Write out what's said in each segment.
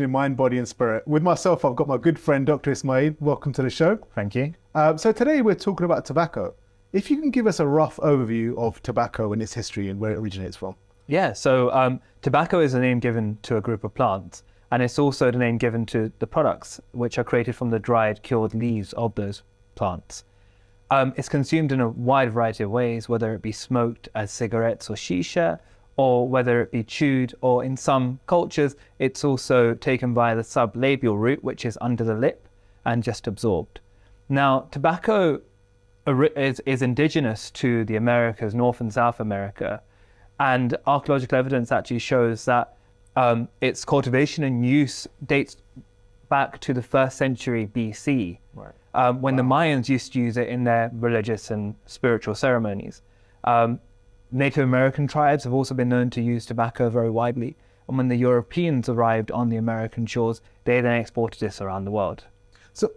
in mind, body and spirit. With myself, I've got my good friend, Dr. Ismail. Welcome to the show. Thank you. So today we're talking about tobacco. If you can give us a rough overview of tobacco and its history and where it originates from. Yeah, so tobacco is a name given to a group of plants, and it's also the name given to the products which are created from the dried, cured leaves of those plants. It's consumed in a wide variety of ways, whether it be smoked as cigarettes or Sheesha, or whether it be chewed, or in some cultures, it's also taken via the sublabial route, which is under the lip and just absorbed. Now, tobacco is indigenous to the Americas, North and South America, and archaeological evidence actually shows that its cultivation and use dates back to the 1st century BC, right. When the Mayans used to use it in their religious and spiritual ceremonies. Native American tribes have also been known to use tobacco very widely, and when the Europeans arrived on the American shores, they then exported this around the world. So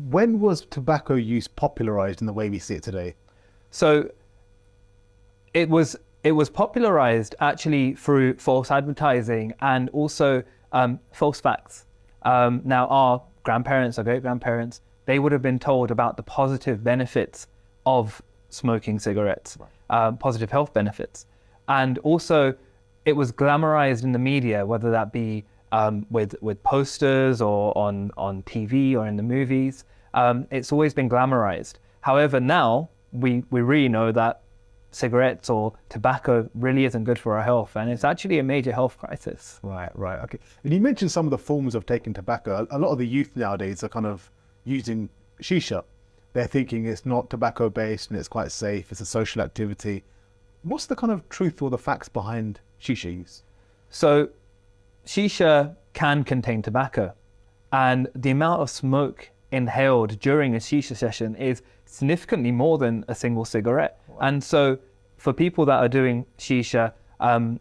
when was tobacco use popularized in the way we see it today? So it was popularized actually through false advertising and also false facts. Now, our grandparents, our great-grandparents, they would have been told about the positive benefits of smoking cigarettes, right. Positive health benefits. And also, it was glamorized in the media, whether that be with posters or on TV or in the movies. It's always been glamorized. However, now we really know that cigarettes or tobacco really isn't good for our health, and it's actually a major health crisis. Right, okay. And you mentioned some of the forms of taking tobacco. A lot of the youth nowadays are kind of using Sheesha. They're thinking it's not tobacco based and it's quite safe, it's a social activity. What's the kind of truth or the facts behind Sheesha use? So Sheesha can contain tobacco, and the amount of smoke inhaled during a Sheesha session is significantly more than a single cigarette. Wow. And so for people that are doing Sheesha,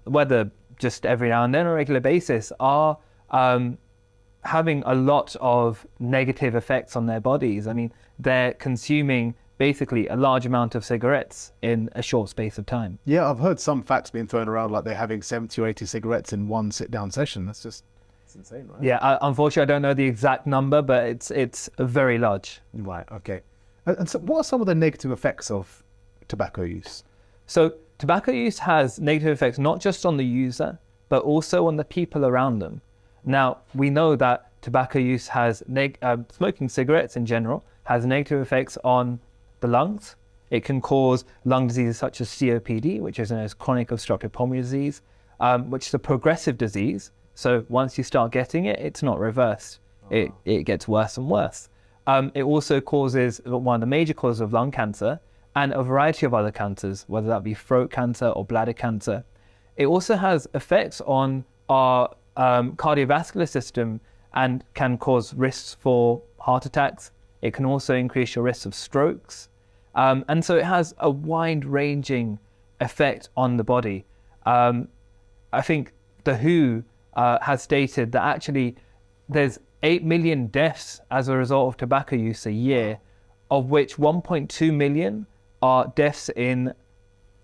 whether just every now and then or a regular basis, are having a lot of negative effects on their bodies. I mean, they're consuming basically a large amount of cigarettes in a short space of time. Yeah, I've heard some facts being thrown around, like they're having 70 or 80 cigarettes in one sit-down session. It's insane, right? Yeah, unfortunately, I don't know the exact number, but it's very large. Right, okay. And so what are some of the negative effects of tobacco use? So tobacco use has negative effects not just on the user, but also on the people around them. Now, we know that tobacco use has, smoking cigarettes in general, has negative effects on the lungs. It can cause lung diseases such as COPD, which is known as chronic obstructive pulmonary disease, which is a progressive disease. So once you start getting it, it's not reversed. It gets worse and worse. It also causes one of the major causes of lung cancer and a variety of other cancers, whether that be throat cancer or bladder cancer. It also has effects on our cardiovascular system and can cause risks for heart attacks. It can also increase your risk of strokes. And so it has a wide-ranging effect on the body. I think the WHO has stated that actually there's 8 million deaths as a result of tobacco use a year, of which 1.2 million are deaths in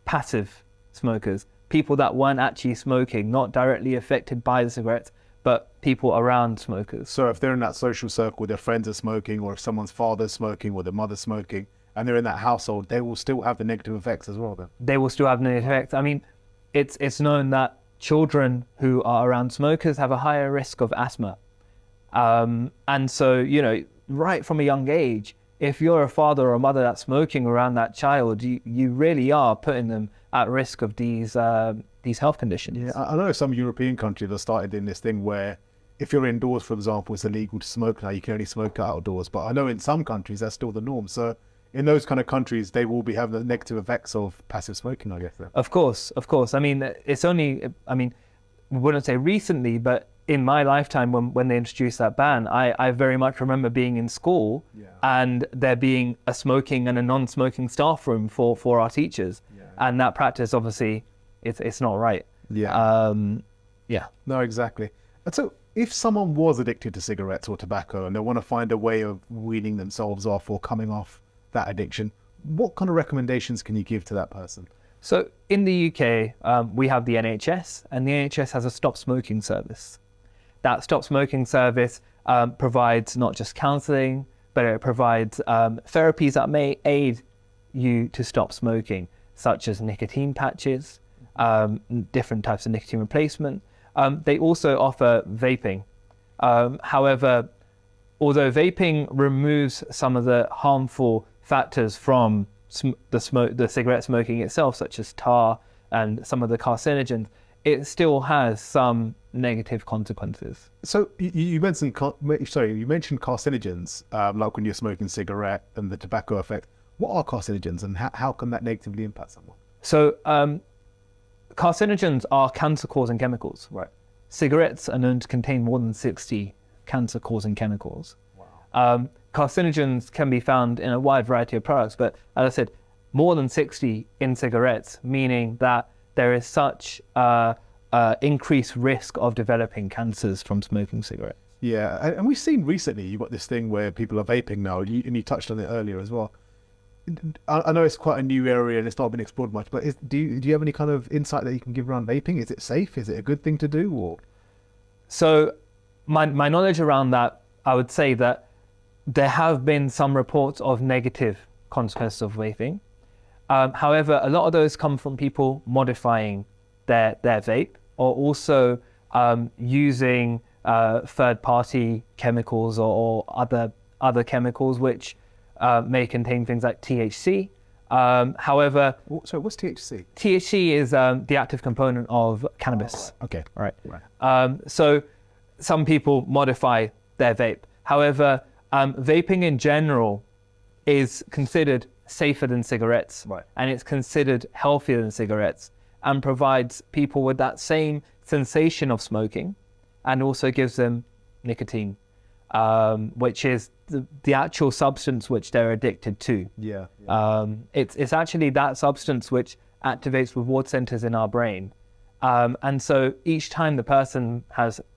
passive smokers, people that weren't actually smoking, not directly affected by the cigarettes, but people around smokers. So if they're in that social circle, their friends are smoking, or if someone's father's smoking or their mother's smoking, and they're in that household, they will still have the negative effects as well then? They will still have negative effects. I mean, it's known that children who are around smokers have a higher risk of asthma. And so, you know, right from a young age, if you're a father or a mother that's smoking around that child, you really are putting them at risk of these health conditions. Yeah, I know some European countries have started in this thing where if you're indoors, for example, it's illegal to smoke now. You can only smoke outdoors. But I know in some countries that's still the norm. So in those kind of countries, they will be having the negative effects of passive smoking, I guess. Then. Of course. I mean, it's only, we wouldn't say recently, but in my lifetime when they introduced that ban, I very much remember being in school and there being a smoking and a non-smoking staff room for our teachers. Yeah. And that practice, obviously, it's not right. Yeah. No, exactly. And so if someone was addicted to cigarettes or tobacco and they want to find a way of weaning themselves off or coming off that addiction, what kind of recommendations can you give to that person? So in the UK, we have the NHS, and the NHS has a stop smoking service. that Stop Smoking service provides not just counseling, but it provides therapies that may aid you to stop smoking, such as nicotine patches, different types of nicotine replacement. They also offer vaping. However, although vaping removes some of the harmful factors from the cigarette smoking itself, such as tar and some of the carcinogens, it still has some negative consequences. So you mentioned carcinogens, like when you're smoking cigarette and the tobacco effect. What are carcinogens, and how can that negatively impact someone? So carcinogens are cancer-causing chemicals. Right. Cigarettes are known to contain more than 60 cancer-causing chemicals. Wow. Carcinogens can be found in a wide variety of products, but as I said, more than 60 in cigarettes, meaning that there is such increased risk of developing cancers from smoking cigarettes. Yeah, and we've seen recently, you've got this thing where people are vaping now, and you touched on it earlier as well. I know it's quite a new area and it's not been explored much, but do you have any kind of insight that you can give around vaping? Is it safe? Is it a good thing to do? Or so my knowledge around that, I would say that there have been some reports of negative consequences of vaping. However, a lot of those come from people modifying their vape, or also using third-party chemicals or other chemicals which may contain things like THC. However, so what's THC? THC is the active component of cannabis. Oh, okay. Right. Right. So some people modify their vape. However, vaping in general is considered safer than cigarettes, right, and it's considered healthier than cigarettes, and provides people with that same sensation of smoking, and also gives them nicotine, which is the actual substance which they're addicted to. Yeah. It's actually that substance which activates reward centers in our brain, and so each time the person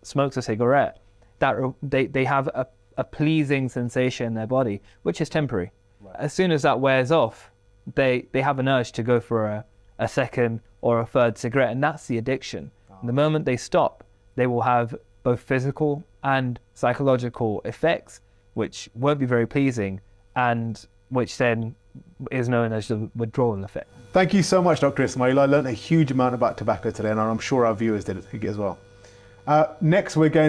smokes a cigarette, that they have a pleasing sensation in their body, which is temporary. Right. As soon as that wears off, they have an urge to go for a second or a third cigarette, and that's the addiction. Oh. The moment they stop, they will have both physical and psychological effects, which won't be very pleasing, and which then is known as the withdrawal effect. Thank you so much, Dr. Ismail. I learned a huge amount about tobacco today, and I'm sure our viewers did as well. Next, we're going